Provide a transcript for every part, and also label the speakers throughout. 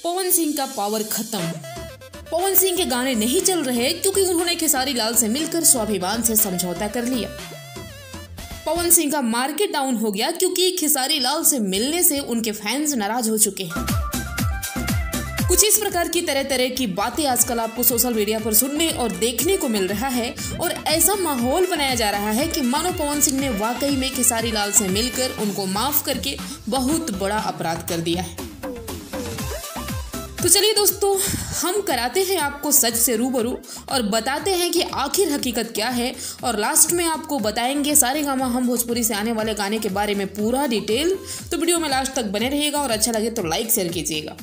Speaker 1: पवन सिंह का पावर खत्म। पवन सिंह के गाने नहीं चल रहे क्योंकि उन्होंने खेसारी लाल से मिलकर स्वाभिमान से समझौता कर लिया। पवन सिंह का मार्केट डाउन हो गया क्योंकि खेसारी लाल से मिलने से उनके फैंस नाराज हो चुके हैं। कुछ इस प्रकार की तरह तरह की बातें आजकल आपको सोशल मीडिया पर सुनने और देखने को मिल रहा है और ऐसा माहौल बनाया जा रहा है कि मानो पवन सिंह ने वाकई में खेसारी लाल से मिलकर उनको माफ करके बहुत बड़ा अपराध कर दिया है। तो चलिए दोस्तों, हम कराते हैं आपको सच से रूबरू और बताते हैं कि आखिर हकीकत क्या है, और लास्ट में आपको बताएंगे सारेगामा हम भोजपुरी से आने वाले गाने के बारे में पूरा डिटेल। तो वीडियो में लास्ट तक बने रहिएगा और अच्छा लगे तो लाइक शेयर कीजिएगा।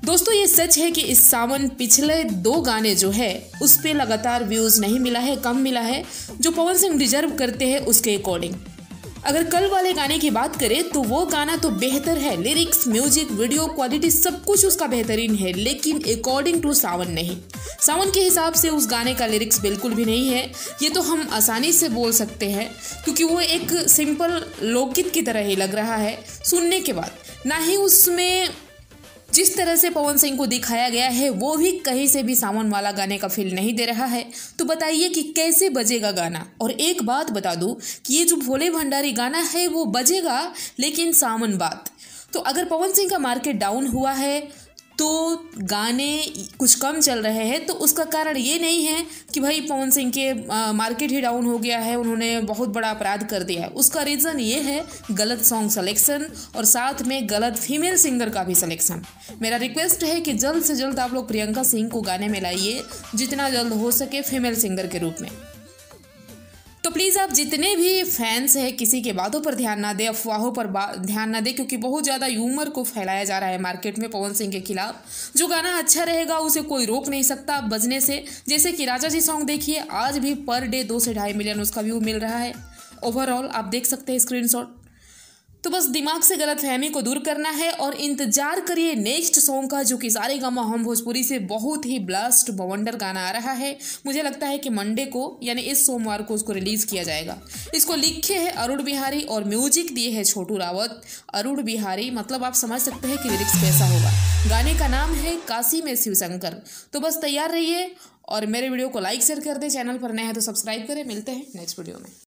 Speaker 1: दोस्तों, ये सच है कि इस सावन पिछले 2 गाने जो है उस पे लगातार व्यूज नहीं मिला है, कम मिला है, जो पवन सिंह डिजर्व करते हैं उसके अकॉर्डिंग। अगर कल वाले गाने की बात करें तो वो गाना तो बेहतर है, लिरिक्स, म्यूजिक, वीडियो क्वालिटी सब कुछ उसका बेहतरीन है, लेकिन अकॉर्डिंग टू सावन नहीं। सावन के हिसाब से उस गाने का लिरिक्स बिल्कुल भी नहीं है, ये तो हम आसानी से बोल सकते हैं, क्योंकि वो एक सिंपल लोकगीत की तरह ही लग रहा है सुनने के बाद। ना ही उसमें जिस तरह से पवन सिंह को दिखाया गया है वो भी कहीं से भी सावन वाला गाने का फील नहीं दे रहा है। तो बताइए कि कैसे बजेगा गाना। और एक बात बता दूं कि ये जो भोले भंडारी गाना है वो बजेगा, लेकिन सावन बात। तो अगर पवन सिंह का मार्केट डाउन हुआ है तो गाने कुछ कम चल रहे हैं, तो उसका कारण ये नहीं है कि भाई पवन सिंह के मार्केट ही डाउन हो गया है, उन्होंने बहुत बड़ा अपराध कर दिया है। उसका रीज़न ये है गलत सॉन्ग सिलेक्शन और साथ में गलत फीमेल सिंगर का भी सिलेक्शन। मेरा रिक्वेस्ट है कि जल्द से जल्द आप लोग प्रियंका सिंह को गाने में लाइए, जितना जल्द हो सके फीमेल सिंगर के रूप में। तो प्लीज़ आप जितने भी फैंस हैं किसी के बातों पर ध्यान ना दें, अफवाहों पर ध्यान ना दें, क्योंकि बहुत ज़्यादा ह्यूमर को फैलाया जा रहा है मार्केट में पवन सिंह के खिलाफ। जो गाना अच्छा रहेगा उसे कोई रोक नहीं सकता बजने से। जैसे कि राजा जी सॉन्ग देखिए, आज भी पर डे 2 से 2.5 मिलियन उसका व्यू मिल रहा है ओवरऑल, आप देख सकते हैं स्क्रीनशॉट। तो बस दिमाग से गलतफहमी को दूर करना है और इंतजार करिए नेक्स्ट सॉन्ग का, जो कि सारेगामा हम भोजपुरी से बहुत ही ब्लास्ट बवंडर गाना आ रहा है। मुझे लगता है कि मंडे को यानी इस सोमवार को उसको रिलीज किया जाएगा। इसको लिखे हैं अरुण बिहारी और म्यूजिक दिए है छोटू रावत। अरुण बिहारी मतलब आप समझ सकते हैं कि लिरिक्स कैसा होगा। गाने का नाम है काशी में शिवशंकर। तो बस तैयार रहिए और मेरे वीडियो को लाइक शेयर कर दें। चैनल पर नए हैं तो सब्सक्राइब करें। मिलते हैं नेक्स्ट वीडियो में।